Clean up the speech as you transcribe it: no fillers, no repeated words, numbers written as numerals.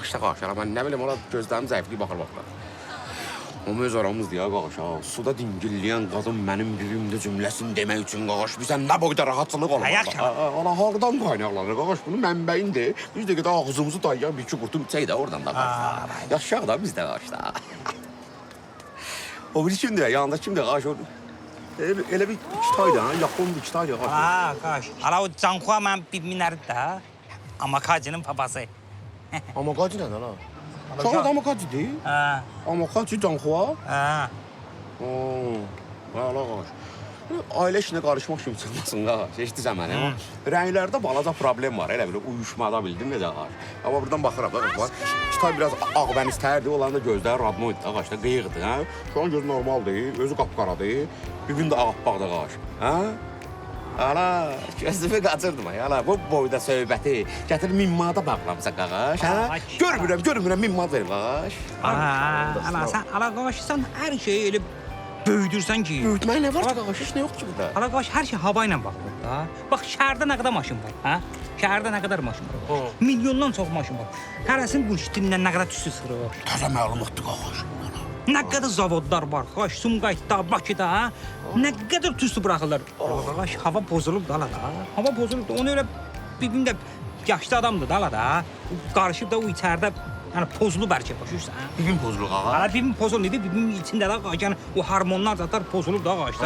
qağaşda qağaşlar. Mən nə bilim, ona gözlərim zəiflik baxır vaxtlar. Ama öz aramızdır ya qağaş. Suda dingilləyən qadın mənim bibimdə cümləsini demək üçün qağaş. Bizə nə boyda rahatçılıq olur. Ayaq çalır. Ana hardan qaynaqlanır qağaş? Bunun mənbəyindir. Biz də qədər ağzımızı dayayan bir iki qurtum çək də oradan da qağaş. Yaşaq da biz də qağaşda. O biri kimdir ya? Yanında kimdir qağaş? Elə bir kitaydı ha? Yapon bir kitaydı qağaş. Ha, qaş. Ala o Canxua mən bibimin əridir də. Amakacının papası. Amakacı nədir lan? Uşaq da amakacı deyil. Ha, Amakacı Canxua. ha. Valla qağaş. Ailə işinə qarışmaq kimi çıxmasın qağaş. Eşitirsən məni? Rənglərdə balaca problem var. Elə bir uyuşmada bildin necə qağaş. Amma buradan baxıram da qağaş. Kitay biraz ağbəniz tərdir. Olanda gözləri radmoid qağaş da qıyıqdır. Hə? Şu an göz normal deyil. Özü qapqaradır. Bibim də ağappaq da qağaş. Hə? Ala, gözümü qaçırdım ay. Ala, bu boyda söhbəti gətir minmada bağlamısa qağaş. Hə? Görmürəm minmad verim qağaş. Ala sən, ala qaş sən hər şeyi elə böyüdürsən ki. Böyütmək nə var ki qağaş? Heç nə yox ki burada. Ala qaş hər şey hava ilə baxılır da. Bax şəhərdə nə qədər maşın var, hə? Şəhərdə nə qədər maşın var? Milyondan çox maşın var. Hərəsinin qulşitindən nə qədər tüsü sıxırır. Təzə məlumatdır qağaş. Nə qədər zavodlar var, qaş, Sumqayıtda, Bakıda, hə? Nə qədər tüsü buraxırlar. Qaş, hava pozulub da ala da. Hava pozulub da, onu elə bibim də yaşlı adamdır da ala da. Qarışıb da o içəridə, yəni pozulub bəlkə başıyırsan. Bibim pozulur qağaş. Ala bibim pozulub idi, bibimin içində də qaş, yəni o hormonlar zatar pozulub da qaş da.